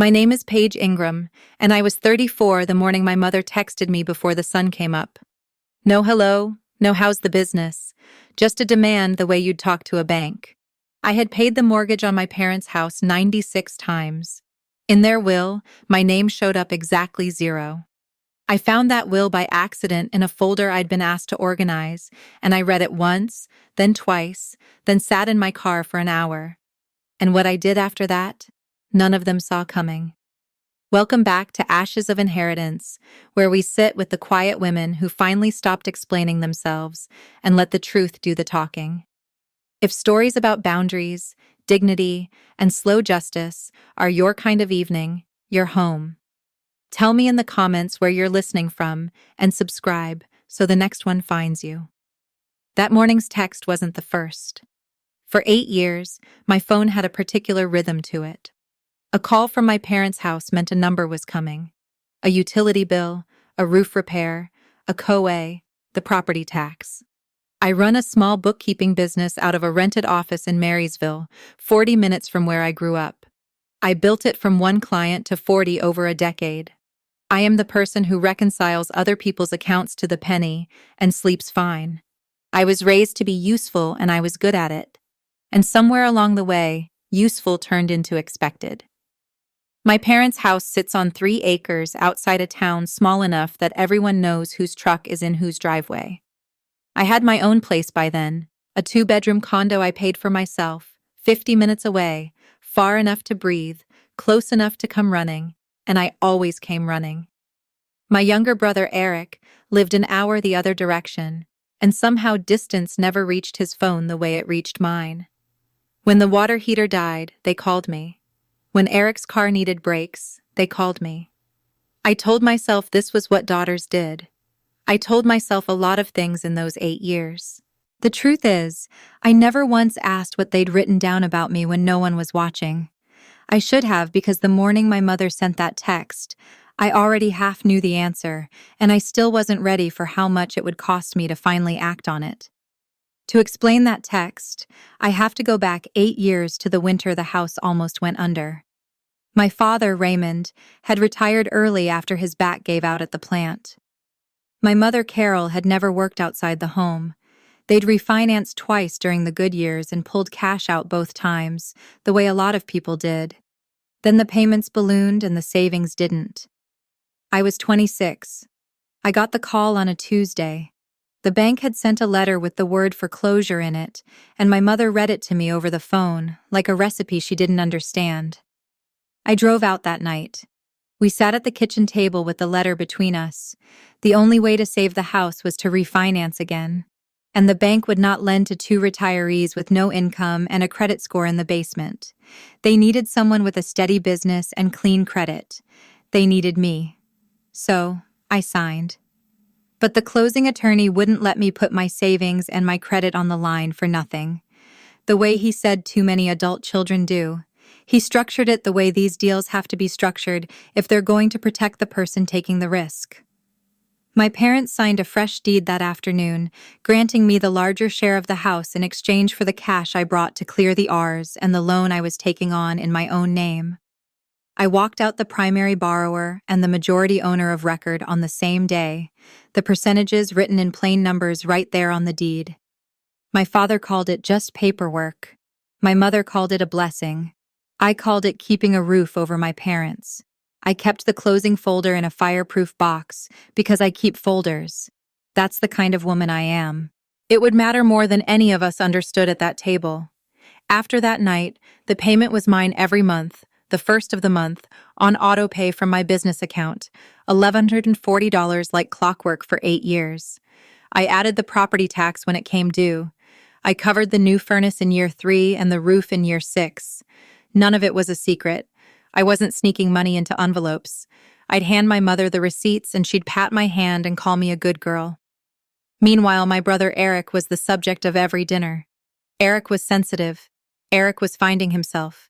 My name is Paige Ingram, and I was 34 the morning my mother texted me before the sun came up. No hello, no how's the business, just a demand the way you'd talk to a bank. I had paid the mortgage on my parents' house 96 times. In their will, my name showed up exactly 0. I found that will by accident in a folder I'd been asked to organize, and I read it once, then twice, then sat in my car for an hour. And what I did after that, none of them saw coming. Welcome back to Ashes of Inheritance, where we sit with the quiet women who finally stopped explaining themselves and let the truth do the talking. If stories about boundaries, dignity, and slow justice are your kind of evening, you're home. Tell me in the comments where you're listening from and subscribe so the next one finds you. That morning's text wasn't the first. For 8 years, my phone had a particular rhythm to it. A call from my parents' house meant a number was coming. A utility bill, a roof repair, a COA, the property tax. I run a small bookkeeping business out of a rented office in Marysville, 40 minutes from where I grew up. I built it from 1 client to 40 over a decade. I am the person who reconciles other people's accounts to the penny and sleeps fine. I was raised to be useful and I was good at it. And somewhere along the way, useful turned into expected. My parents' house sits on 3 acres outside a town small enough that everyone knows whose truck is in whose driveway. I had my own place by then, a 2-bedroom condo I paid for myself, 50 minutes away, far enough to breathe, close enough to come running, and I always came running. My younger brother Eric lived an hour the other direction, and somehow distance never reached his phone the way it reached mine. When the water heater died, they called me. When Eric's car needed brakes, they called me. I told myself this was what daughters did. I told myself a lot of things in those 8 years. The truth is, I never once asked what they'd written down about me when no one was watching. I should have, because the morning my mother sent that text, I already half knew the answer, and I still wasn't ready for how much it would cost me to finally act on it. To explain that text, I have to go back 8 years to the winter the house almost went under. My father, Raymond, had retired early after his back gave out at the plant. My mother, Carol, had never worked outside the home. They'd refinanced twice during the good years and pulled cash out both times, the way a lot of people did. Then the payments ballooned and the savings didn't. I was 26. I got the call on a Tuesday. The bank had sent a letter with the word foreclosure in it, and my mother read it to me over the phone, like a recipe she didn't understand. I drove out that night. We sat at the kitchen table with the letter between us. The only way to save the house was to refinance again. And the bank would not lend to 2 retirees with no income and a credit score in the basement. They needed someone with a steady business and clean credit. They needed me. So, I signed. But the closing attorney wouldn't let me put my savings and my credit on the line for nothing. The way he said too many adult children do. He structured it the way these deals have to be structured if they're going to protect the person taking the risk. My parents signed a fresh deed that afternoon, granting me the larger share of the house in exchange for the cash I brought to clear the R's and the loan I was taking on in my own name. I walked out the primary borrower and the majority owner of record on the same day, the percentages written in plain numbers right there on the deed. My father called it just paperwork. My mother called it a blessing. I called it keeping a roof over my parents. I kept the closing folder in a fireproof box because I keep folders. That's the kind of woman I am. It would matter more than any of us understood at that table. After that night, the payment was mine every month, the first of the month, on autopay from my business account, $1,140 like clockwork for 8 years. I added the property tax when it came due. I covered the new furnace in year 3 and the roof in year 6. None of it was a secret. I wasn't sneaking money into envelopes. I'd hand my mother the receipts and she'd pat my hand and call me a good girl. Meanwhile, my brother Eric was the subject of every dinner. Eric was sensitive. Eric was finding himself.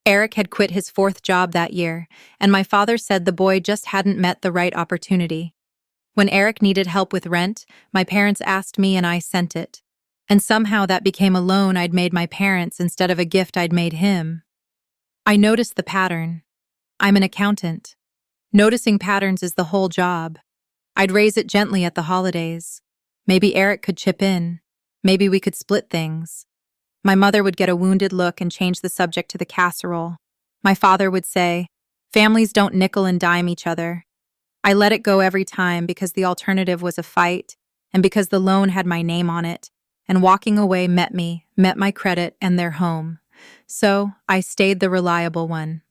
Eric had quit his 4th job that year, and my father said the boy just hadn't met the right opportunity. When Eric needed help with rent, my parents asked me and I sent it. And somehow that became a loan I'd made my parents instead of a gift I'd made him. I noticed the pattern. I'm an accountant. Noticing patterns is the whole job. I'd raise it gently at the holidays. Maybe Eric could chip in. Maybe we could split things. My mother would get a wounded look and change the subject to the casserole. My father would say, "Families don't nickel and dime each other." I let it go every time because the alternative was a fight, and because the loan had my name on it, and walking away met my credit and their home. So I stayed the reliable one.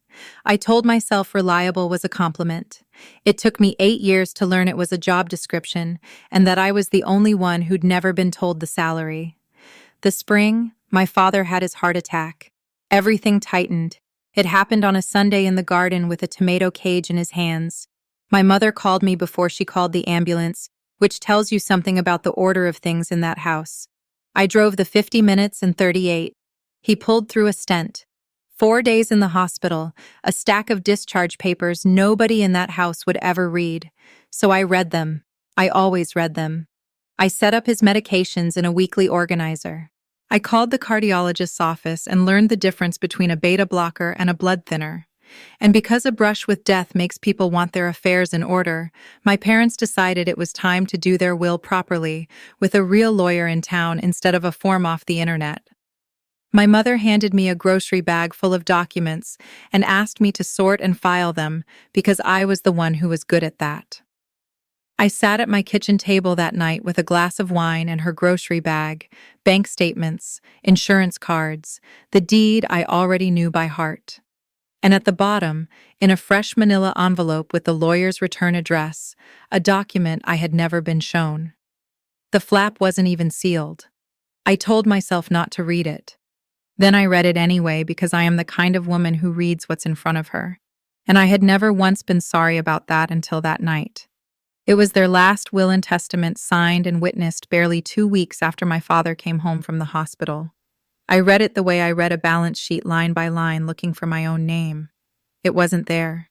I told myself reliable was a compliment. It took me 8 years to learn it was a job description, and that I was the only one who'd never been told the salary. The spring, my father had his heart attack. Everything tightened. It happened on a Sunday in the garden with a tomato cage in his hands. My mother called me before she called the ambulance, which tells you something about the order of things in that house. I drove the 50 minutes and 38. He pulled through a stent. 4 days in the hospital, a stack of discharge papers nobody in that house would ever read. So I read them. I always read them. I set up his medications in a weekly organizer. I called the cardiologist's office and learned the difference between a beta blocker and a blood thinner. And because a brush with death makes people want their affairs in order, my parents decided it was time to do their will properly, with a real lawyer in town instead of a form off the internet. My mother handed me a grocery bag full of documents and asked me to sort and file them because I was the one who was good at that. I sat at my kitchen table that night with a glass of wine and her grocery bag, bank statements, insurance cards, the deed I already knew by heart. And at the bottom, in a fresh manila envelope with the lawyer's return address, a document I had never been shown. The flap wasn't even sealed. I told myself not to read it. Then I read it anyway because I am the kind of woman who reads what's in front of her. And I had never once been sorry about that until that night. It was their last will and testament signed and witnessed barely 2 weeks after my father came home from the hospital. I read it the way I read a balance sheet line by line looking for my own name. It wasn't there.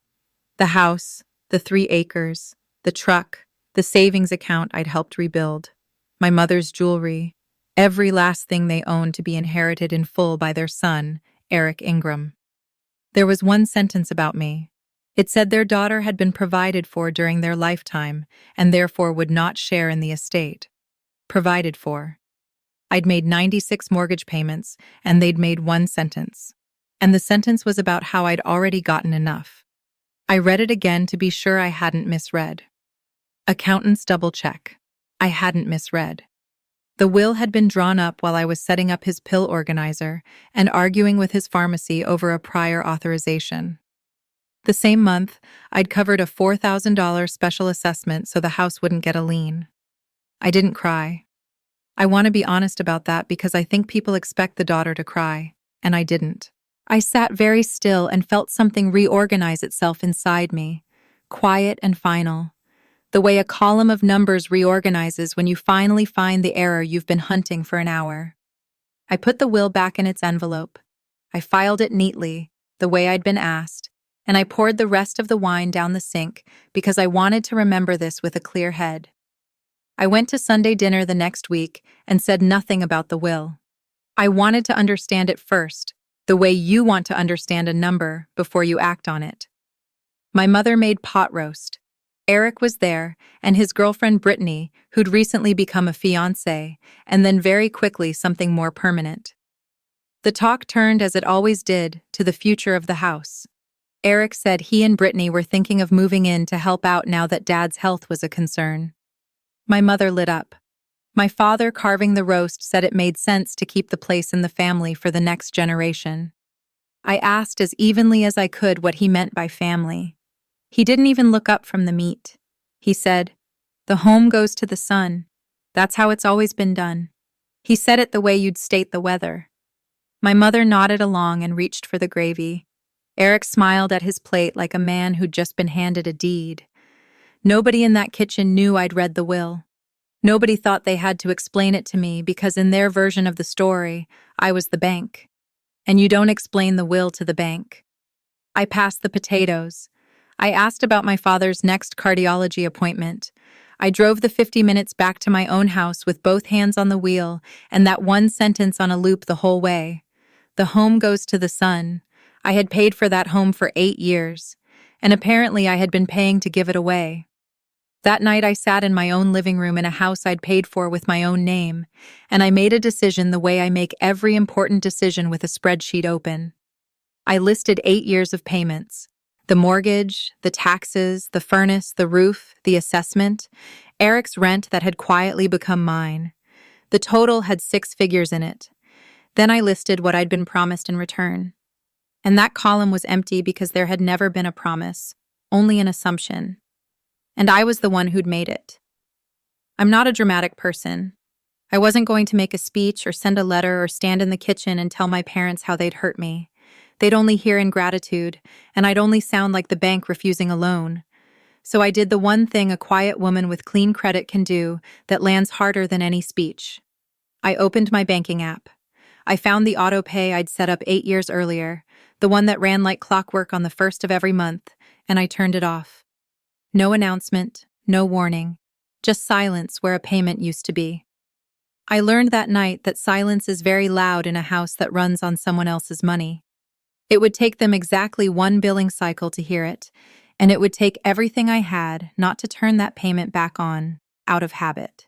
The house, the 3 acres, the truck, the savings account I'd helped rebuild, my mother's jewelry, every last thing they owned to be inherited in full by their son, Eric Ingram. There was one sentence about me. It said their daughter had been provided for during their lifetime and therefore would not share in the estate. Provided for. I'd made 96 mortgage payments, and they'd made 1 sentence. And the sentence was about how I'd already gotten enough. I read it again to be sure I hadn't misread. Accountants double check. I hadn't misread. The will had been drawn up while I was setting up his pill organizer and arguing with his pharmacy over a prior authorization. The same month, I'd covered a $4,000 special assessment so the house wouldn't get a lien. I didn't cry. I want to be honest about that because I think people expect the daughter to cry, and I didn't. I sat very still and felt something reorganize itself inside me, quiet and final, the way a column of numbers reorganizes when you finally find the error you've been hunting for an hour. I put the will back in its envelope. I filed it neatly, the way I'd been asked, and I poured the rest of the wine down the sink because I wanted to remember this with a clear head. I went to Sunday dinner the next week and said nothing about the will. I wanted to understand it first, the way you want to understand a number before you act on it. My mother made pot roast. Eric was there, and his girlfriend Brittany, who'd recently become a fiancé, and then very quickly something more permanent. The talk turned, as it always did, to the future of the house. Eric said he and Brittany were thinking of moving in to help out now that Dad's health was a concern. My mother lit up. My father, carving the roast, said it made sense to keep the place in the family for the next generation. I asked as evenly as I could what he meant by family. He didn't even look up from the meat. He said, "The home goes to the son. That's how it's always been done." He said it the way you'd state the weather. My mother nodded along and reached for the gravy. Eric smiled at his plate like a man who'd just been handed a deed. Nobody in that kitchen knew I'd read the will. Nobody thought they had to explain it to me because in their version of the story, I was the bank. And you don't explain the will to the bank. I passed the potatoes. I asked about my father's next cardiology appointment. I drove the 50 minutes back to my own house with both hands on the wheel and that one sentence on a loop the whole way. The home goes to the son. I had paid for that home for 8 years. and apparently I had been paying to give it away. That night I sat in my own living room in a house I'd paid for with my own name, and I made a decision the way I make every important decision with a spreadsheet open. I listed 8 years of payments. The mortgage, the taxes, the furnace, the roof, the assessment, Eric's rent that had quietly become mine. The total had 6 figures in it. Then I listed what I'd been promised in return. And that column was empty because there had never been a promise, only an assumption. And I was the one who'd made it. I'm not a dramatic person. I wasn't going to make a speech or send a letter or stand in the kitchen and tell my parents how they'd hurt me. They'd only hear ingratitude, and I'd only sound like the bank refusing a loan. So I did the one thing a quiet woman with clean credit can do that lands harder than any speech. I opened my banking app. I found the autopay I'd set up 8 years earlier, the one that ran like clockwork on the first of every month, and I turned it off. No announcement, no warning, just silence where a payment used to be. I learned that night that silence is very loud in a house that runs on someone else's money. It would take them exactly 1 billing cycle to hear it, and it would take everything I had not to turn that payment back on, out of habit.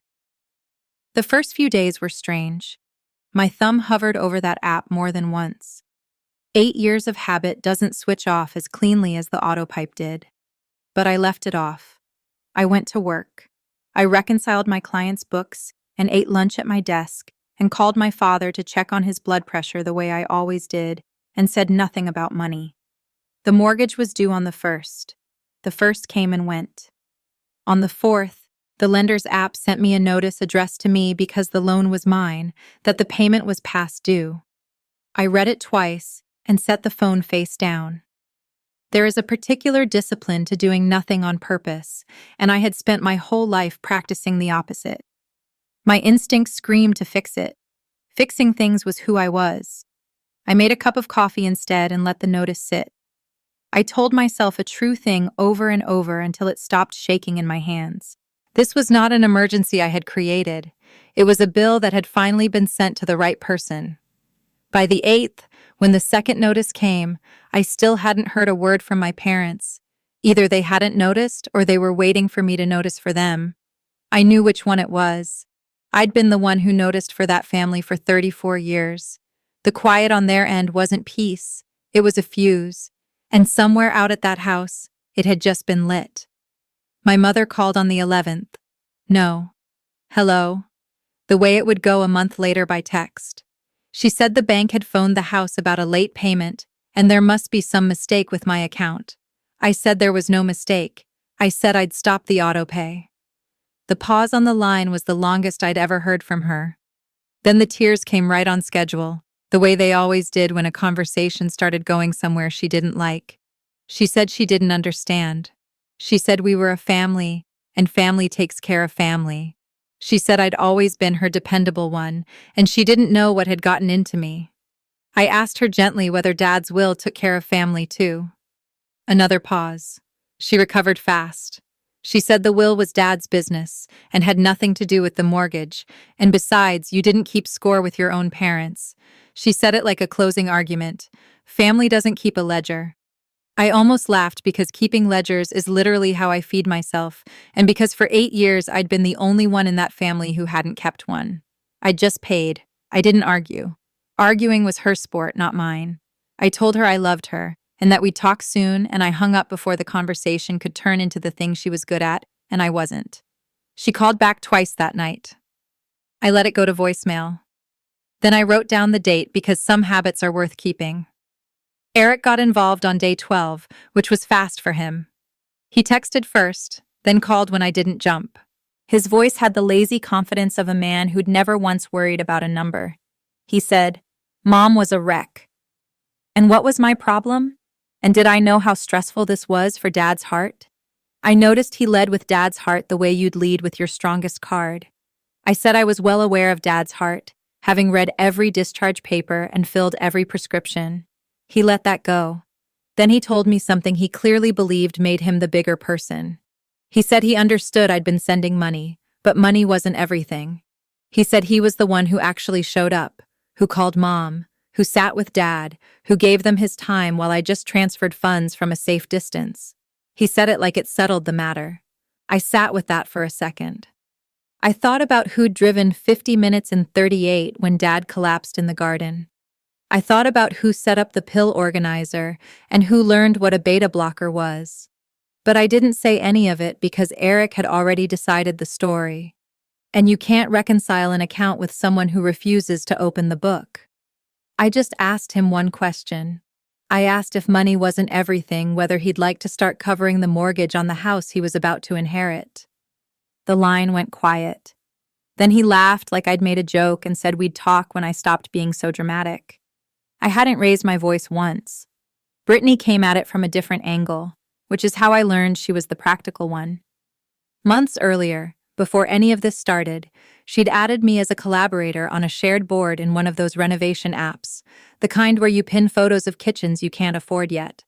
The first few days were strange. My thumb hovered over that app more than once. 8 years of habit doesn't switch off as cleanly as the autopipe did. But I left it off. I went to work. I reconciled my clients' books and ate lunch at my desk and called my father to check on his blood pressure the way I always did and said nothing about money. The mortgage was due on the 1st. The 1st came and went. On the 4th, the lender's app sent me a notice addressed to me because the loan was mine, that the payment was past due. I read it twice and set the phone face down. There is a particular discipline to doing nothing on purpose, and I had spent my whole life practicing the opposite. My instincts screamed to fix it. Fixing things was who I was. I made a cup of coffee instead and let the notice sit. I told myself a true thing over and over until it stopped shaking in my hands. This was not an emergency I had created. It was a bill that had finally been sent to the right person. By the 8th, when the second notice came, I still hadn't heard a word from my parents. Either they hadn't noticed or they were waiting for me to notice for them. I knew which one it was. I'd been the one who noticed for that family for 34 years. The quiet on their end wasn't peace, it was a fuse. And somewhere out at that house, it had just been lit. My mother called on the 11th. No. Hello. The way it would go a month later by text. She said the bank had phoned the house about a late payment, and there must be some mistake with my account. I said there was no mistake. I said I'd stop the autopay. The pause on the line was the longest I'd ever heard from her. Then the tears came right on schedule, the way they always did when a conversation started going somewhere she didn't like. She said she didn't understand. She said we were a family, and family takes care of family. She said I'd always been her dependable one, and she didn't know what had gotten into me. I asked her gently whether Dad's will took care of family too. Another pause. She recovered fast. She said the will was Dad's business and had nothing to do with the mortgage, and besides, you didn't keep score with your own parents. She said it like a closing argument. Family doesn't keep a ledger. I almost laughed because keeping ledgers is literally how I feed myself, and because for 8 years I'd been the only one in that family who hadn't kept one. I'd just paid. I didn't argue. Arguing was her sport, not mine. I told her I loved her, and that we'd talk soon, and I hung up before the conversation could turn into the thing she was good at, and I wasn't. She called back twice that night. I let it go to voicemail. Then I wrote down the date because some habits are worth keeping. Eric got involved on day 12, which was fast for him. He texted first, then called when I didn't jump. His voice had the lazy confidence of a man who'd never once worried about a number. He said, "Mom was a wreck." And what was my problem? And did I know how stressful this was for Dad's heart? I noticed he led with Dad's heart the way you'd lead with your strongest card. I said I was well aware of Dad's heart, having read every discharge paper and filled every prescription. He let that go. Then he told me something he clearly believed made him the bigger person. He said he understood I'd been sending money, but money wasn't everything. He said he was the one who actually showed up, who called Mom, who sat with Dad, who gave them his time while I just transferred funds from a safe distance. He said it like it settled the matter. I sat with that for a second. I thought about who'd driven 50 minutes in 38 when Dad collapsed in the garden. I thought about who set up the pill organizer and who learned what a beta blocker was. But I didn't say any of it because Eric had already decided the story. And you can't reconcile an account with someone who refuses to open the book. I just asked him one question. I asked if money wasn't everything, whether he'd like to start covering the mortgage on the house he was about to inherit. The line went quiet. Then he laughed like I'd made a joke and said we'd talk when I stopped being so dramatic. I hadn't raised my voice once. Brittany came at it from a different angle, which is how I learned she was the practical one. Months earlier, before any of this started, she'd added me as a collaborator on a shared board in one of those renovation apps, the kind where you pin photos of kitchens you can't afford yet.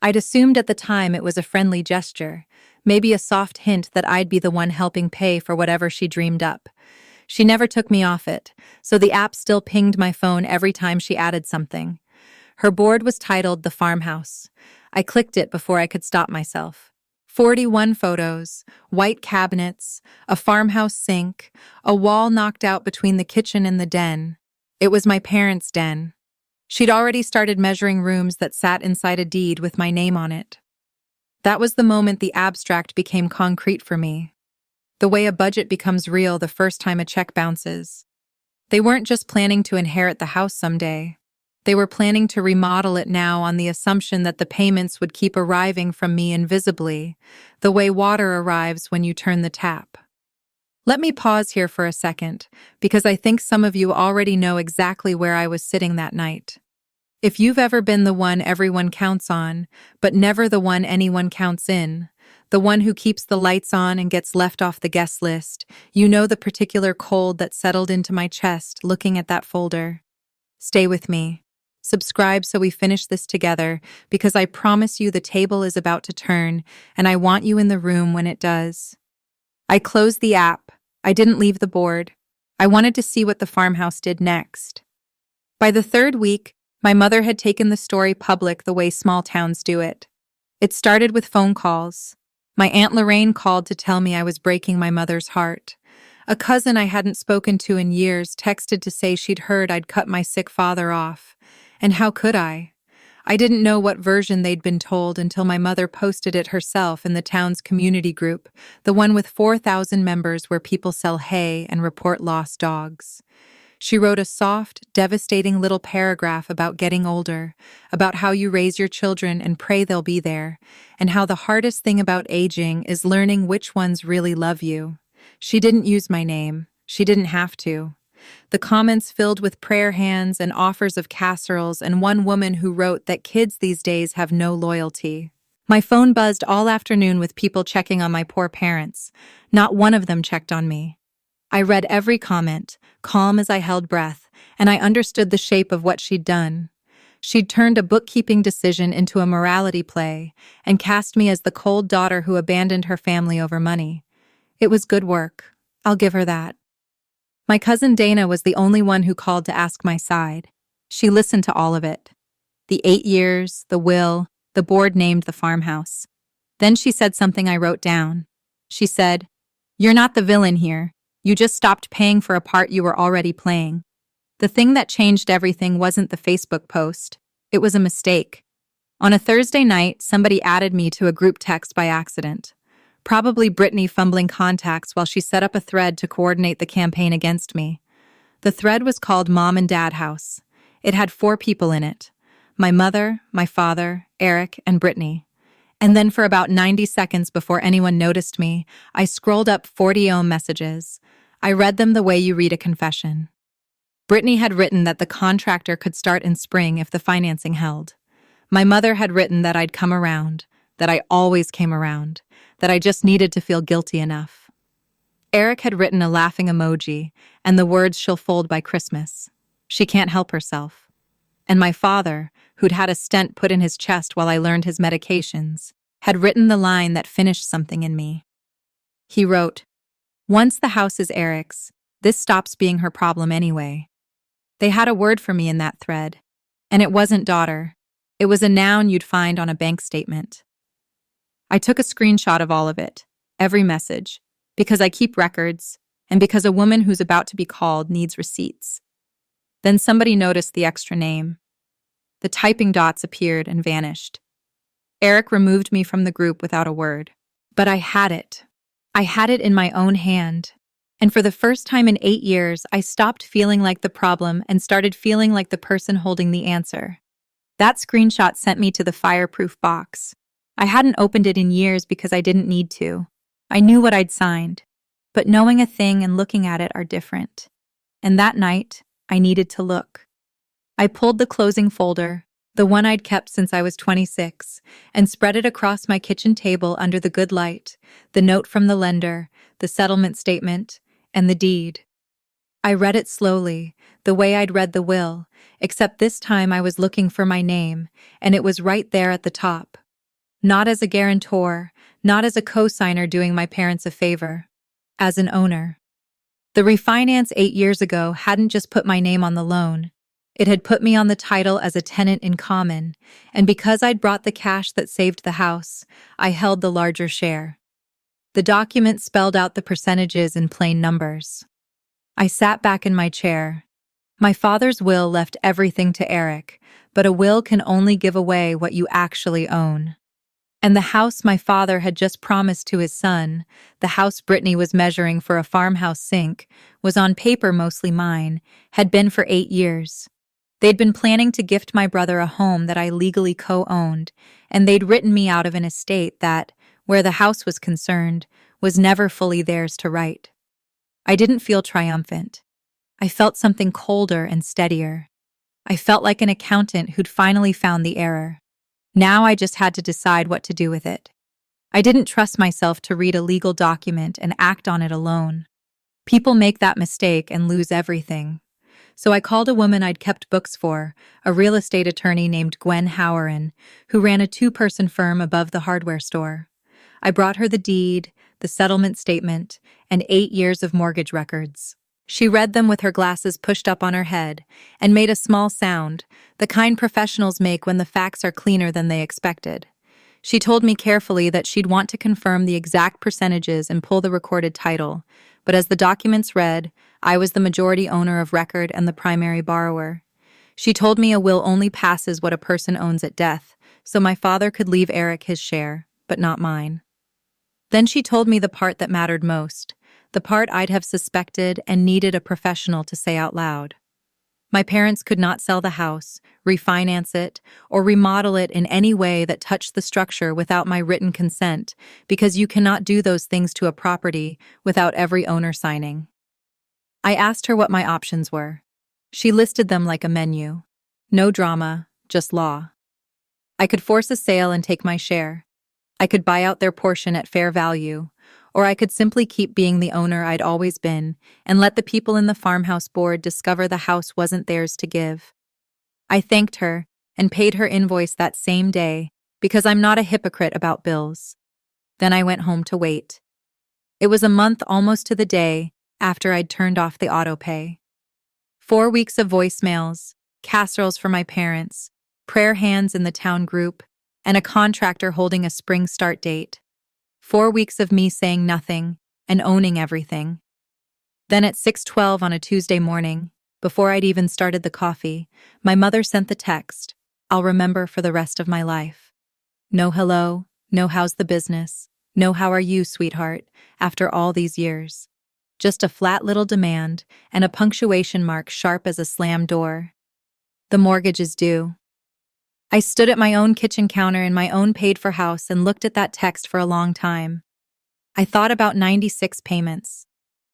I'd assumed at the time it was a friendly gesture, maybe a soft hint that I'd be the one helping pay for whatever she dreamed up. She never took me off it, so the app still pinged my phone every time she added something. Her board was titled The Farmhouse. I clicked it before I could stop myself. 41 photos, white cabinets, a farmhouse sink, a wall knocked out between the kitchen and the den. It was my parents' den. She'd already started measuring rooms that sat inside a deed with my name on it. That was the moment the abstract became concrete for me. The way a budget becomes real the first time a check bounces. They weren't just planning to inherit the house someday. They were planning to remodel it now on the assumption that the payments would keep arriving from me invisibly, the way water arrives when you turn the tap. Let me pause here for a second, because I think some of you already know exactly where I was sitting that night. If you've ever been the one everyone counts on, but never the one anyone counts in, the one who keeps the lights on and gets left off the guest list, you know the particular cold that settled into my chest looking at that folder. Stay with me. Subscribe so we finish this together, because I promise you the table is about to turn, and I want you in the room when it does. I closed the app. I didn't leave the board. I wanted to see what the farmhouse did next. By the third week, my mother had taken the story public the way small towns do it. It started with phone calls. My Aunt Lorraine called to tell me I was breaking my mother's heart. A cousin I hadn't spoken to in years texted to say she'd heard I'd cut my sick father off. And how could I? I didn't know what version they'd been told until my mother posted it herself in the town's community group, the one with 4,000 members where people sell hay and report lost dogs. She wrote a soft, devastating little paragraph about getting older, about how you raise your children and pray they'll be there, and how the hardest thing about aging is learning which ones really love you. She didn't use my name. She didn't have to. The comments filled with prayer hands and offers of casseroles, and one woman who wrote that kids these days have no loyalty. My phone buzzed all afternoon with people checking on my poor parents. Not one of them checked on me. I read every comment, calm as I held breath, and I understood the shape of what she'd done. She'd turned a bookkeeping decision into a morality play and cast me as the cold daughter who abandoned her family over money. It was good work. I'll give her that. My cousin Dana was the only one who called to ask my side. She listened to all of it. The 8 years, the will, the board named the farmhouse. Then she said something I wrote down. She said, "You're not the villain here. You just stopped paying for a part you were already playing." The thing that changed everything wasn't the Facebook post. It was a mistake. On a Thursday night, somebody added me to a group text by accident. Probably Brittany fumbling contacts while she set up a thread to coordinate the campaign against me. The thread was called Mom and Dad House. It had 4 people in it: my mother, my father, Eric, and Brittany. And then for about 90 seconds before anyone noticed me, I scrolled up 40 messages. I read them the way you read a confession. Brittany had written that the contractor could start in spring if the financing held. My mother had written that I'd come around, that I always came around, that I just needed to feel guilty enough. Eric had written a laughing emoji and the words "she'll fold by Christmas. She can't help herself." And my father, who'd had a stent put in his chest while I learned his medications, had written the line that finished something in me. He wrote, "Once the house is Eric's, this stops being her problem anyway." They had a word for me in that thread, and it wasn't daughter. It was a noun you'd find on a bank statement. I took a screenshot of all of it, every message, because I keep records, and because a woman who's about to be called needs receipts. Then somebody noticed the extra name. The typing dots appeared and vanished. Eric removed me from the group without a word. But I had it. I had it in my own hand. And for the first time in 8 years, I stopped feeling like the problem and started feeling like the person holding the answer. That screenshot sent me to the Fireproof Box. I hadn't opened it in years because I didn't need to. I knew what I'd signed. But knowing a thing and looking at it are different. And that night, I needed to look. I pulled the closing folder, the one I'd kept since I was 26, and spread it across my kitchen table under the good light, the note from the lender, the settlement statement, and the deed. I read it slowly, the way I'd read the will, except this time I was looking for my name, and it was right there at the top. Not as a guarantor, not as a co-signer doing my parents a favor. As an owner. The refinance 8 years ago hadn't just put my name on the loan. It had put me on the title as a tenant in common, and because I'd brought the cash that saved the house, I held the larger share. The document spelled out the percentages in plain numbers. I sat back in my chair. My father's will left everything to Eric, but a will can only give away what you actually own. And the house my father had just promised to his son, the house Brittany was measuring for a farmhouse sink, was on paper mostly mine, had been for 8 years. They'd been planning to gift my brother a home that I legally co-owned, and they'd written me out of an estate that, where the house was concerned, was never fully theirs to write. I didn't feel triumphant. I felt something colder and steadier. I felt like an accountant who'd finally found the error. Now I just had to decide what to do with it. I didn't trust myself to read a legal document and act on it alone. People make that mistake and lose everything. So I called a woman I'd kept books for, a real estate attorney named Gwen Howerin, who ran a 2-person firm above the hardware store. I brought her the deed, the settlement statement, and 8 years of mortgage records. She read them with her glasses pushed up on her head and made a small sound, the kind professionals make when the facts are cleaner than they expected. She told me carefully that she'd want to confirm the exact percentages and pull the recorded title, but as the documents read, I was the majority owner of record and the primary borrower. She told me a will only passes what a person owns at death, so my father could leave Eric his share, but not mine. Then she told me the part that mattered most, the part I'd have suspected and needed a professional to say out loud. My parents could not sell the house, refinance it, or remodel it in any way that touched the structure without my written consent, because you cannot do those things to a property without every owner signing. I asked her what my options were. She listed them like a menu. No drama, just law. I could force a sale and take my share. I could buy out their portion at fair value, or I could simply keep being the owner I'd always been and let the people in the farmhouse board discover the house wasn't theirs to give. I thanked her and paid her invoice that same day because I'm not a hypocrite about bills. Then I went home to wait. It was a month almost to the day after I'd turned off the autopay. 4 weeks of voicemails, casseroles for my parents, prayer hands in the town group, and a contractor holding a spring start date. 4 weeks of me saying nothing and owning everything. Then at 6:12 on a Tuesday morning, before I'd even started the coffee, my mother sent the text, I'll remember for the rest of my life. No hello, no how's the business, no how are you, sweetheart, after all these years. Just a flat little demand and a punctuation mark sharp as a slammed door. The mortgage is due. I stood at my own kitchen counter in my own paid-for house and looked at that text for a long time. I thought about 96 payments.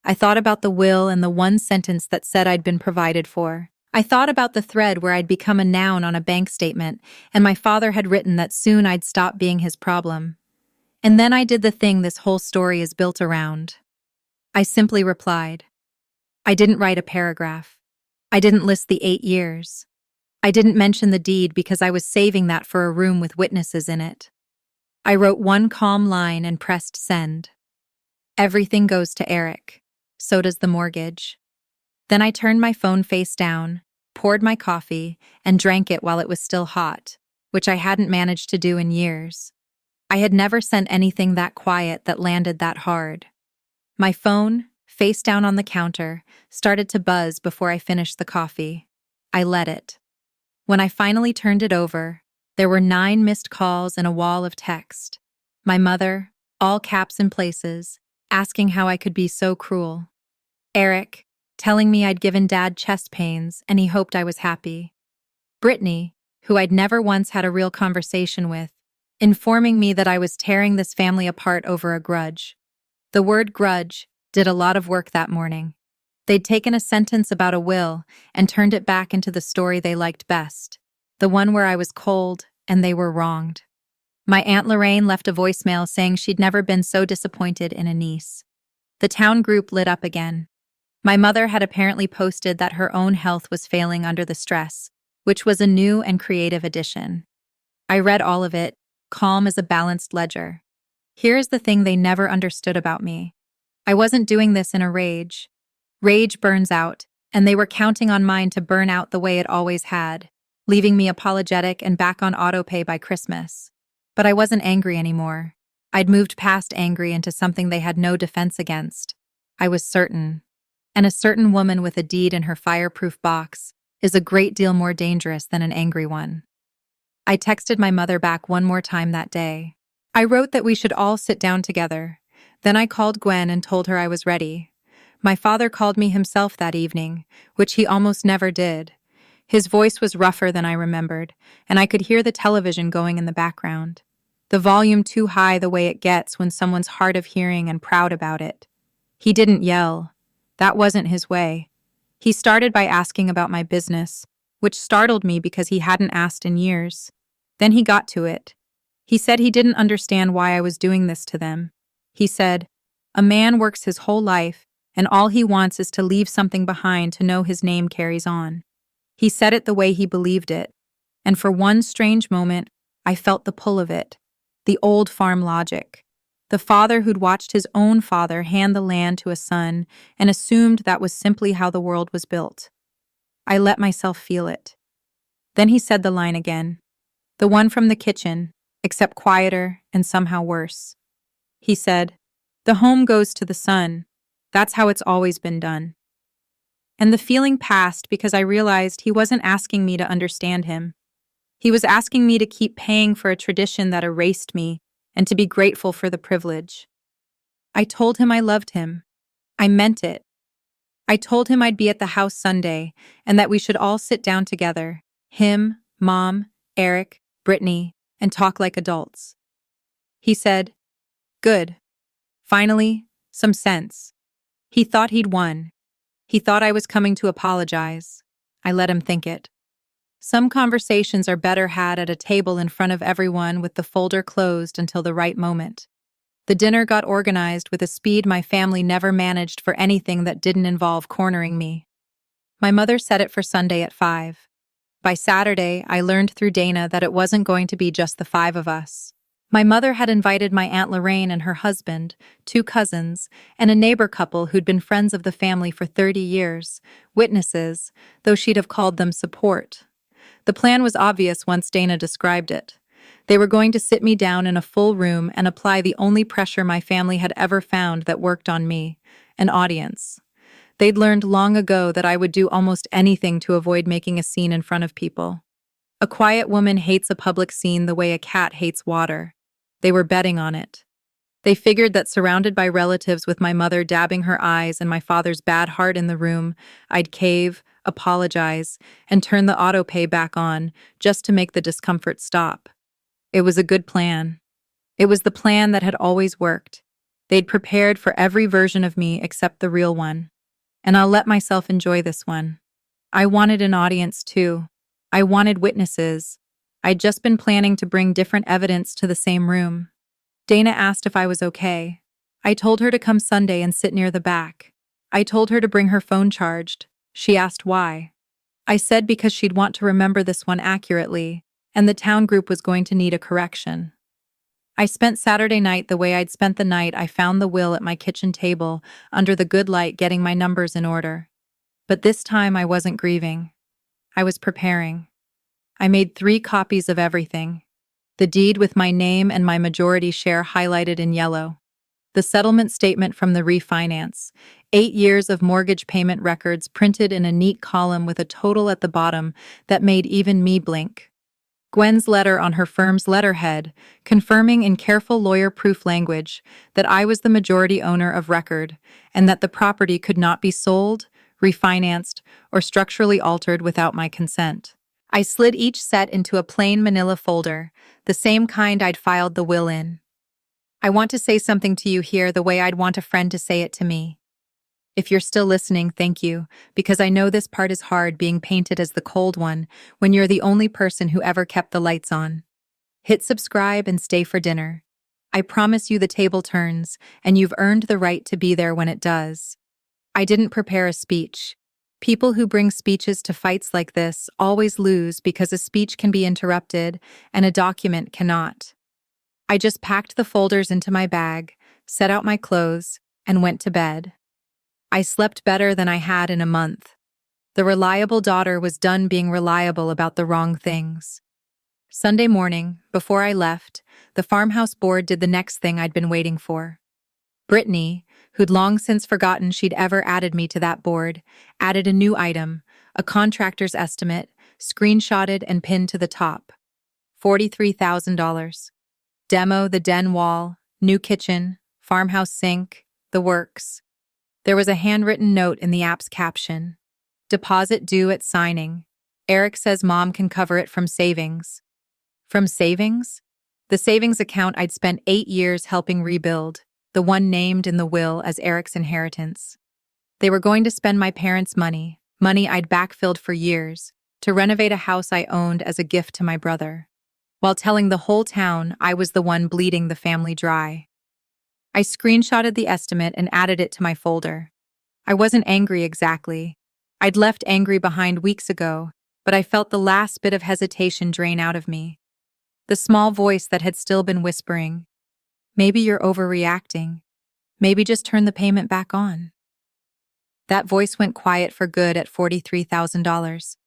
I thought about the will and the one sentence that said I'd been provided for. I thought about the thread where I'd become a noun on a bank statement, and my father had written that soon I'd stop being his problem. And then I did the thing this whole story is built around. I simply replied. I didn't write a paragraph. I didn't list the 8 years. I didn't mention the deed because I was saving that for a room with witnesses in it. I wrote one calm line and pressed send. Everything goes to Eric. So does the mortgage. Then I turned my phone face down, poured my coffee, and drank it while it was still hot, which I hadn't managed to do in years. I had never sent anything that quiet that landed that hard. My phone, face down on the counter, started to buzz before I finished the coffee. I let it. When I finally turned it over, there were 9 missed calls and a wall of text. My mother, all caps in places, asking how I could be so cruel. Eric, telling me I'd given Dad chest pains and he hoped I was happy. Brittany, who I'd never once had a real conversation with, informing me that I was tearing this family apart over a grudge. The word grudge did a lot of work that morning. They'd taken a sentence about a will and turned it back into the story they liked best, the one where I was cold and they were wronged. My Aunt Lorraine left a voicemail saying she'd never been so disappointed in a niece. The town group lit up again. My mother had apparently posted that her own health was failing under the stress, which was a new and creative addition. I read all of it, calm as a balanced ledger. Here's the thing they never understood about me. I wasn't doing this in a rage. Rage burns out, and they were counting on mine to burn out the way it always had, leaving me apologetic and back on autopay by Christmas. But I wasn't angry anymore. I'd moved past angry into something they had no defense against. I was certain. And a certain woman with a deed in her fireproof box is a great deal more dangerous than an angry one. I texted my mother back one more time that day. I wrote that we should all sit down together. Then I called Gwen and told her I was ready. My father called me himself that evening, which he almost never did. His voice was rougher than I remembered, and I could hear the television going in the background. The volume too high the way it gets when someone's hard of hearing and proud about it. He didn't yell. That wasn't his way. He started by asking about my business, which startled me because he hadn't asked in years. Then he got to it. He said he didn't understand why I was doing this to them. He said, "A man works his whole life, and all he wants is to leave something behind to know his name carries on." He said it the way he believed it, and for one strange moment, I felt the pull of it. The old farm logic. The father who'd watched his own father hand the land to a son and assumed that was simply how the world was built. I let myself feel it. Then he said the line again. The one from the kitchen, except quieter and somehow worse. He said, "The home goes to the son. That's how it's always been done." And the feeling passed because I realized he wasn't asking me to understand him. He was asking me to keep paying for a tradition that erased me and to be grateful for the privilege. I told him I loved him. I meant it. I told him I'd be at the house Sunday and that we should all sit down together, him, Mom, Eric, Brittany, and talk like adults. He said, "Good. Finally, some sense." He thought he'd won. He thought I was coming to apologize. I let him think it. Some conversations are better had at a table in front of everyone with the folder closed until the right moment. The dinner got organized with a speed my family never managed for anything that didn't involve cornering me. My mother set it for Sunday at 5. By Saturday, I learned through Dana that it wasn't going to be just the 5 of us. My mother had invited my Aunt Lorraine and her husband, 2 cousins, and a neighbor couple who'd been friends of the family for 30 years, witnesses, though she'd have called them support. The plan was obvious once Dana described it. They were going to sit me down in a full room and apply the only pressure my family had ever found that worked on me, an audience. They'd learned long ago that I would do almost anything to avoid making a scene in front of people. A quiet woman hates a public scene the way a cat hates water. They were betting on it. They figured that surrounded by relatives with my mother dabbing her eyes and my father's bad heart in the room, I'd cave, apologize, and turn the autopay back on just to make the discomfort stop. It was a good plan. It was the plan that had always worked. They'd prepared for every version of me except the real one. And I'll let myself enjoy this one. I wanted an audience too. I wanted witnesses. I'd just been planning to bring different evidence to the same room. Dana asked if I was okay. I told her to come Sunday and sit near the back. I told her to bring her phone charged. She asked why. I said because she'd want to remember this one accurately, and the town group was going to need a correction. I spent Saturday night the way I'd spent the night I found the will at my kitchen table, under the good light getting my numbers in order. But this time I wasn't grieving. I was preparing. I made 3 copies of everything. The deed with my name and my majority share highlighted in yellow. The settlement statement from the refinance. 8 years of mortgage payment records printed in a neat column with a total at the bottom that made even me blink. Gwen's letter on her firm's letterhead, confirming in careful lawyer-proof language that I was the majority owner of record and that the property could not be sold, refinanced, or structurally altered without my consent. I slid each set into a plain manila folder, the same kind I'd filed the will in. I want to say something to you here the way I'd want a friend to say it to me. If you're still listening, thank you, because I know this part is hard being painted as the cold one when you're the only person who ever kept the lights on. Hit subscribe and stay for dinner. I promise you the table turns, and you've earned the right to be there when it does. I didn't prepare a speech. People who bring speeches to fights like this always lose because a speech can be interrupted and a document cannot. I just packed the folders into my bag, set out my clothes, and went to bed. I slept better than I had in a month. The reliable daughter was done being reliable about the wrong things. Sunday morning, before I left, the Farmhouse board did the next thing I'd been waiting for. Brittany, who'd long since forgotten she'd ever added me to that board, added a new item, a contractor's estimate, screenshotted and pinned to the top. $43,000. Demo the den wall, new kitchen, farmhouse sink, the works. There was a handwritten note in the app's caption. Deposit due at signing. Eric says Mom can cover it from savings. From savings? The savings account I'd spent 8 years helping rebuild, the one named in the will as Eric's inheritance. They were going to spend my parents' money I'd backfilled for years, to renovate a house I owned as a gift to my brother, while telling the whole town I was the one bleeding the family dry. I screenshotted the estimate and added it to my folder. I wasn't angry exactly. I'd left angry behind weeks ago, but I felt the last bit of hesitation drain out of me. The small voice that had still been whispering, maybe you're overreacting. Maybe just turn the payment back on. That voice went quiet for good at $43,000.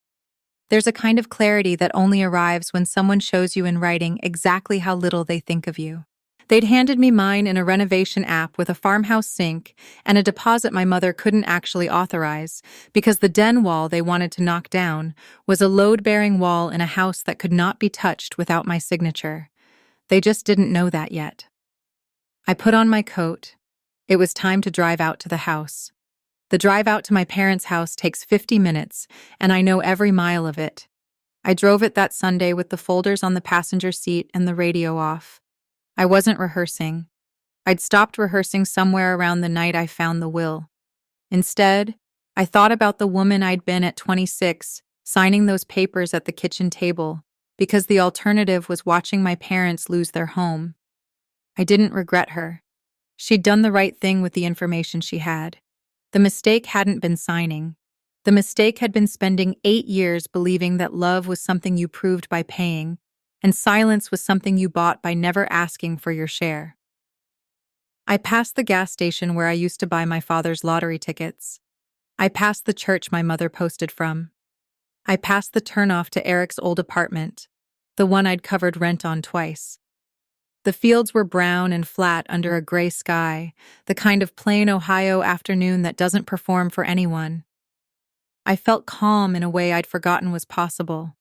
There's a kind of clarity that only arrives when someone shows you in writing exactly how little they think of you. They'd handed me mine in a renovation app with a farmhouse sink and a deposit my mother couldn't actually authorize because the den wall they wanted to knock down was a load-bearing wall in a house that could not be touched without my signature. They just didn't know that yet. I put on my coat. It was time to drive out to the house. The drive out to my parents' house takes 50 minutes, and I know every mile of it. I drove it that Sunday with the folders on the passenger seat and the radio off. I wasn't rehearsing. I'd stopped rehearsing somewhere around the night I found the will. Instead, I thought about the woman I'd been at 26, signing those papers at the kitchen table, because the alternative was watching my parents lose their home. I didn't regret her. She'd done the right thing with the information she had. The mistake hadn't been signing. The mistake had been spending 8 years believing that love was something you proved by paying, and silence was something you bought by never asking for your share. I passed the gas station where I used to buy my father's lottery tickets. I passed the church my mother posted from. I passed the turnoff to Eric's old apartment, the one I'd covered rent on twice. The fields were brown and flat under a gray sky, the kind of plain Ohio afternoon that doesn't perform for anyone. I felt calm in a way I'd forgotten was possible.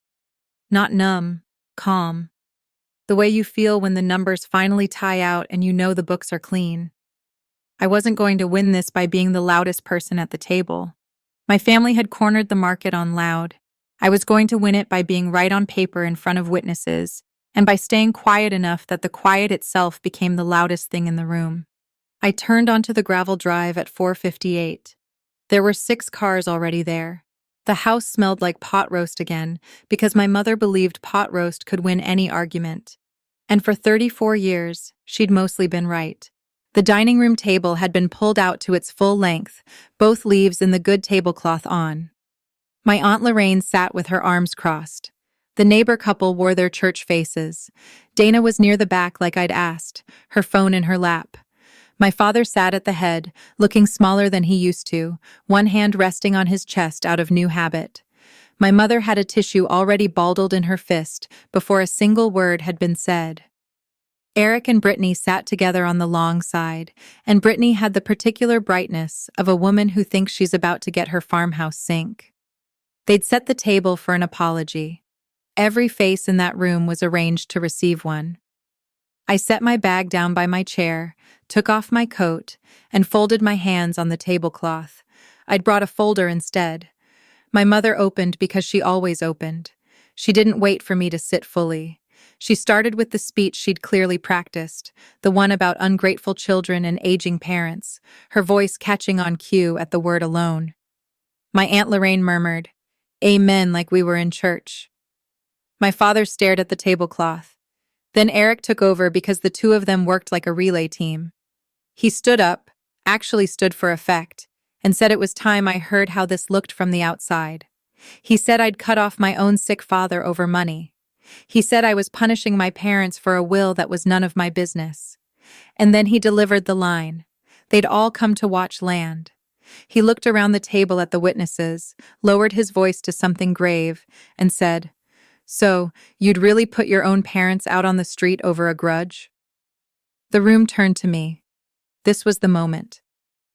Not numb, calm. The way you feel when the numbers finally tie out and you know the books are clean. I wasn't going to win this by being the loudest person at the table. My family had cornered the market on loud. I was going to win it by being right on paper in front of witnesses, and by staying quiet enough that the quiet itself became the loudest thing in the room. I turned onto the gravel drive at 4:58. There were 6 cars already there. The house smelled like pot roast again, because my mother believed pot roast could win any argument. And for 34 years, she'd mostly been right. The dining room table had been pulled out to its full length, both leaves in the good tablecloth on. My Aunt Lorraine sat with her arms crossed. The neighbor couple wore their church faces. Dana was near the back like I'd asked, her phone in her lap. My father sat at the head, looking smaller than he used to, one hand resting on his chest out of new habit. My mother had a tissue already balled in her fist before a single word had been said. Eric and Brittany sat together on the long side, and Brittany had the particular brightness of a woman who thinks she's about to get her farmhouse sink. They'd set the table for an apology. Every face in that room was arranged to receive one. I set my bag down by my chair, took off my coat, and folded my hands on the tablecloth. I'd brought a folder instead. My mother opened because she always opened. She didn't wait for me to sit fully. She started with the speech she'd clearly practiced, the one about ungrateful children and aging parents, her voice catching on cue at the word alone. My Aunt Lorraine murmured, "Amen," like we were in church. My father stared at the tablecloth. Then Eric took over because the two of them worked like a relay team. He stood up, actually stood for effect, and said it was time I heard how this looked from the outside. He said I'd cut off my own sick father over money. He said I was punishing my parents for a will that was none of my business. And then he delivered the line. They'd all come to watch land. He looked around the table at the witnesses, lowered his voice to something grave, and said, "So, you'd really put your own parents out on the street over a grudge?" The room turned to me. This was the moment.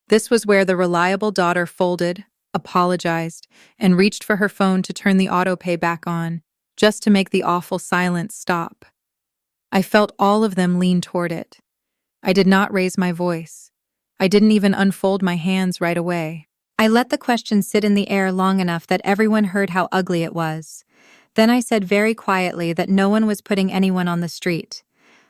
This was where the reliable daughter folded, apologized, and reached for her phone to turn the autopay back on, just to make the awful silence stop. I felt all of them lean toward it. I did not raise my voice. I didn't even unfold my hands right away. I let the question sit in the air long enough that everyone heard how ugly it was. Then I said very quietly that no one was putting anyone on the street.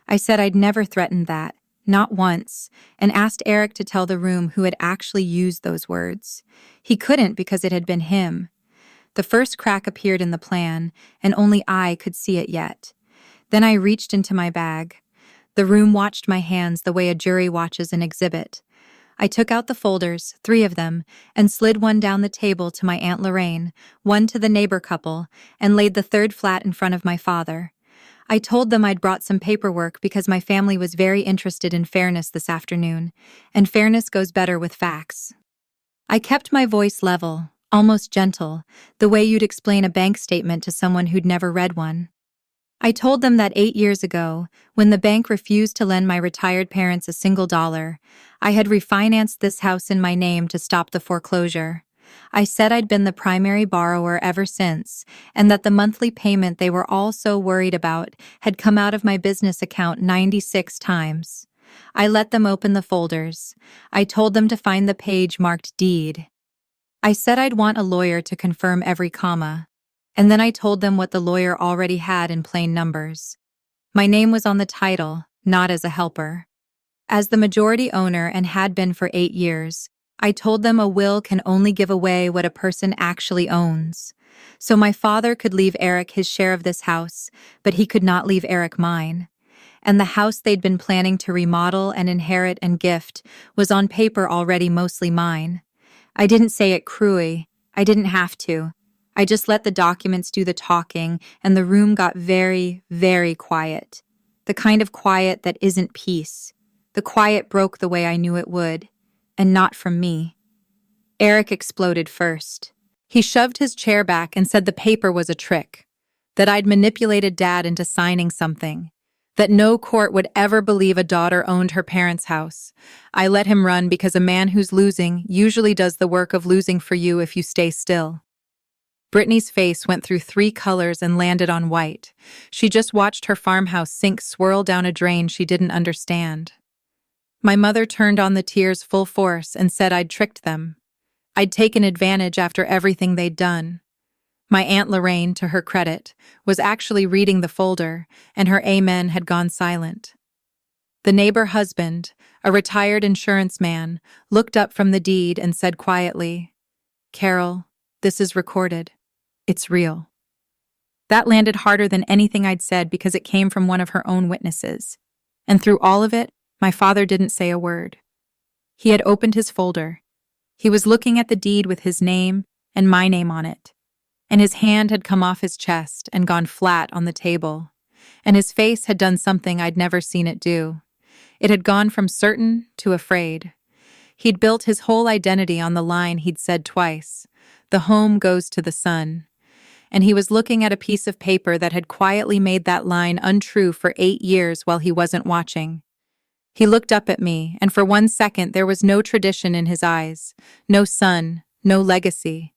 I said I'd never threatened that, not once, and asked Eric to tell the room who had actually used those words. He couldn't because it had been him. The first crack appeared in the plan, and only I could see it yet. Then I reached into my bag. The room watched my hands the way a jury watches an exhibit. I took out the folders, 3 of them, and slid one down the table to my Aunt Lorraine, one to the neighbor couple, and laid the third flat in front of my father. I told them I'd brought some paperwork because my family was very interested in fairness this afternoon, and fairness goes better with facts. I kept my voice level, almost gentle, the way you'd explain a bank statement to someone who'd never read one. I told them that 8 years ago, when the bank refused to lend my retired parents a single dollar, I had refinanced this house in my name to stop the foreclosure. I said I'd been the primary borrower ever since, and that the monthly payment they were all so worried about had come out of my business account 96 times. I let them open the folders. I told them to find the page marked deed. I said I'd want a lawyer to confirm every comma. And then I told them what the lawyer already had in plain numbers. My name was on the title, not as a helper. As the majority owner and had been for 8 years, I told them a will can only give away what a person actually owns. So my father could leave Eric his share of this house, but he could not leave Eric mine. And the house they'd been planning to remodel and inherit and gift was on paper already mostly mine. I didn't say it cruelly. I didn't have to. I just let the documents do the talking, and the room got very, very quiet. The kind of quiet that isn't peace. The quiet broke the way I knew it would, and not from me. Eric exploded first. He shoved his chair back and said the paper was a trick, that I'd manipulated Dad into signing something, that no court would ever believe a daughter owned her parents' house. I let him run because a man who's losing usually does the work of losing for you if you stay still. Brittany's face went through 3 colors and landed on white. She just watched her farmhouse sink swirl down a drain she didn't understand. My mother turned on the tears full force and said I'd tricked them. I'd taken advantage after everything they'd done. My Aunt Lorraine, to her credit, was actually reading the folder, and her amen had gone silent. The neighbor husband, a retired insurance man, looked up from the deed and said quietly, "Carol, this is recorded. It's real." That landed harder than anything I'd said because it came from one of her own witnesses. And through all of it, my father didn't say a word. He had opened his folder. He was looking at the deed with his name and my name on it. And his hand had come off his chest and gone flat on the table. And his face had done something I'd never seen it do. It had gone from certain to afraid. He'd built his whole identity on the line he'd said twice, "The home goes to the son." and he was looking at a piece of paper that had quietly made that line untrue for 8 years while he wasn't watching. He looked up at me, and for 1 second there was no tradition in his eyes, no son, no legacy.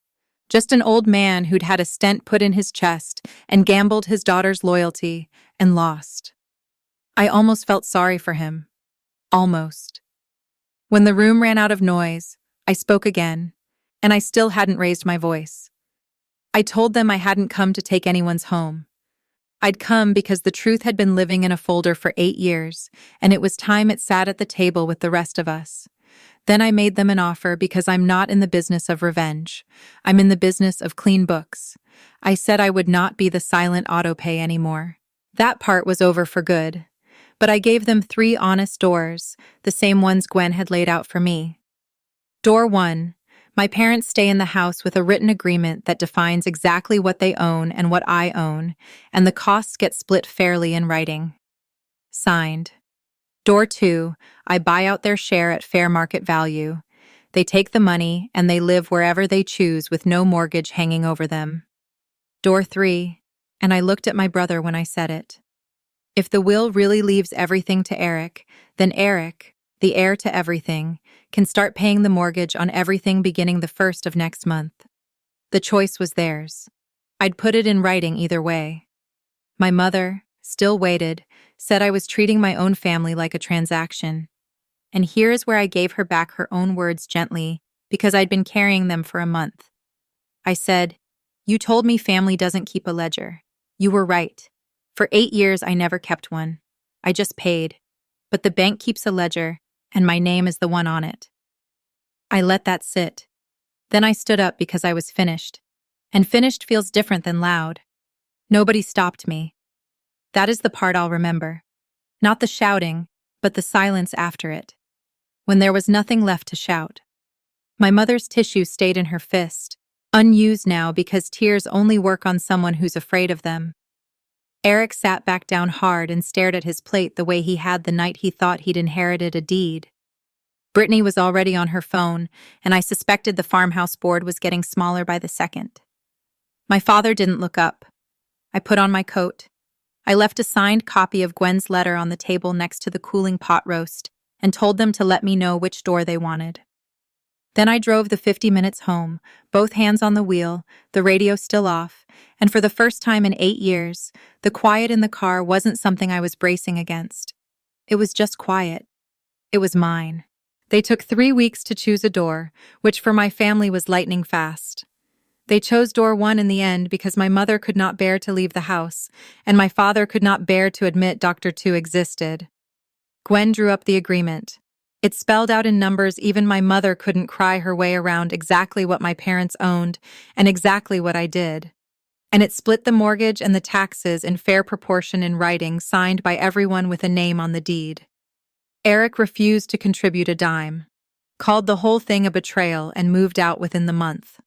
Just an old man who'd had a stent put in his chest and gambled his daughter's loyalty and lost. I almost felt sorry for him. Almost. When the room ran out of noise, I spoke again, and I still hadn't raised my voice. I told them I hadn't come to take anyone's home. I'd come because the truth had been living in a folder for 8 years, and it was time it sat at the table with the rest of us. Then I made them an offer because I'm not in the business of revenge. I'm in the business of clean books. I said I would not be the silent autopay anymore. That part was over for good. But I gave them 3 honest doors, the same ones Gwen had laid out for me. Door 1. My parents stay in the house with a written agreement that defines exactly what they own and what I own, and the costs get split fairly in writing. Signed. Door 2, I buy out their share at fair market value. They take the money and they live wherever they choose with no mortgage hanging over them. Door 3, and I looked at my brother when I said it. If the will really leaves everything to Eric, then Eric, the heir to everything, can start paying the mortgage on everything beginning the 1st of next month. The choice was theirs. I'd put it in writing either way. My mother, still waited, said I was treating my own family like a transaction. And here is where I gave her back her own words gently, because I'd been carrying them for a month. I said, "You told me family doesn't keep a ledger. You were right. For 8 years I never kept one. I just paid. But the bank keeps a ledger, and my name is the one on it." I let that sit. Then I stood up because I was finished. And finished feels different than loud. Nobody stopped me. That is the part I'll remember. Not the shouting, but the silence after it. When there was nothing left to shout. My mother's tissue stayed in her fist, unused now because tears only work on someone who's afraid of them. Eric sat back down hard and stared at his plate the way he had the night he thought he'd inherited a deed. Brittany was already on her phone, and I suspected the farmhouse board was getting smaller by the second. My father didn't look up. I put on my coat. I left a signed copy of Gwen's letter on the table next to the cooling pot roast and told them to let me know which door they wanted. Then I drove the 50 minutes home, both hands on the wheel, the radio still off, and for the first time in 8 years, the quiet in the car wasn't something I was bracing against. It was just quiet. It was mine. They took 3 weeks to choose a door, which for my family was lightning fast. They chose door 1 in the end because my mother could not bear to leave the house, and my father could not bear to admit Dr. 2 existed. Gwen drew up the agreement. It spelled out in numbers even my mother couldn't cry her way around exactly what my parents owned and exactly what I did. And it split the mortgage and the taxes in fair proportion in writing signed by everyone with a name on the deed. Eric refused to contribute a dime, called the whole thing a betrayal, and moved out within the month.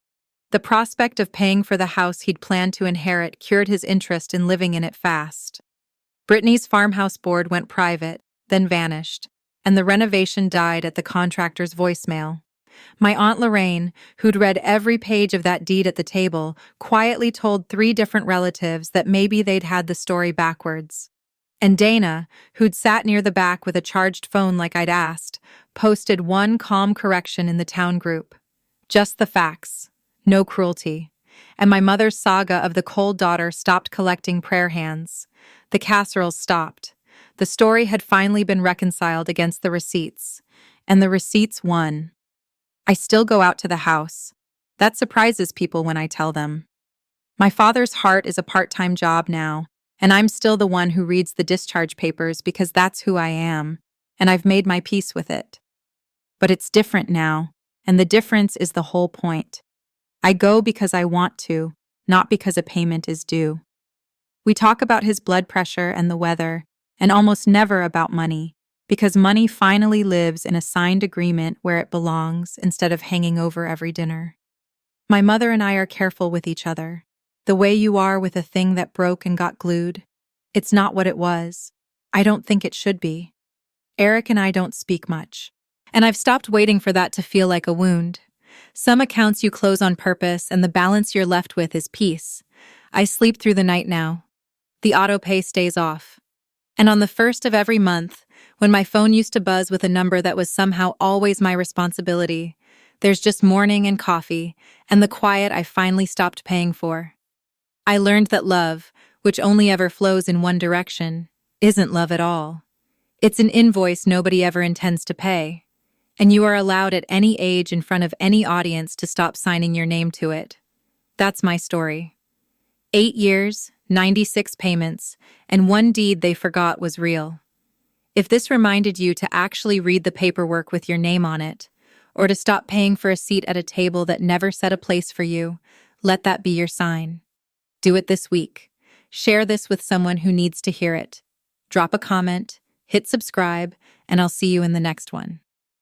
The prospect of paying for the house he'd planned to inherit cured his interest in living in it fast. Brittany's farmhouse board went private, then vanished, and the renovation died at the contractor's voicemail. My Aunt Lorraine, who'd read every page of that deed at the table, quietly told 3 different relatives that maybe they'd had the story backwards. And Dana, who'd sat near the back with a charged phone like I'd asked, posted one calm correction in the town group. Just the facts. No cruelty. And my mother's saga of the cold daughter stopped collecting prayer hands. The casseroles stopped. The story had finally been reconciled against the receipts. And the receipts won. I still go out to the house. That surprises people when I tell them. My father's heart is a part-time job now, and I'm still the one who reads the discharge papers because that's who I am, and I've made my peace with it. But it's different now, and the difference is the whole point. I go because I want to, not because a payment is due. We talk about his blood pressure and the weather, and almost never about money, because money finally lives in a signed agreement where it belongs instead of hanging over every dinner. My mother and I are careful with each other. The way you are with a thing that broke and got glued. It's not what it was. I don't think it should be. Eric and I don't speak much. And I've stopped waiting for that to feel like a wound. Some accounts you close on purpose and the balance you're left with is peace. I sleep through the night now. The autopay stays off. And on the first of every month, when my phone used to buzz with a number that was somehow always my responsibility, there's just morning and coffee, and the quiet I finally stopped paying for. I learned that love, which only ever flows in one direction, isn't love at all. It's an invoice nobody ever intends to pay, and you are allowed at any age in front of any audience to stop signing your name to it. That's my story. 8 years, 96 payments, and one deed they forgot was real. If this reminded you to actually read the paperwork with your name on it, or to stop paying for a seat at a table that never set a place for you, let that be your sign. Do it this week. Share this with someone who needs to hear it. Drop a comment, hit subscribe, and I'll see you in the next one.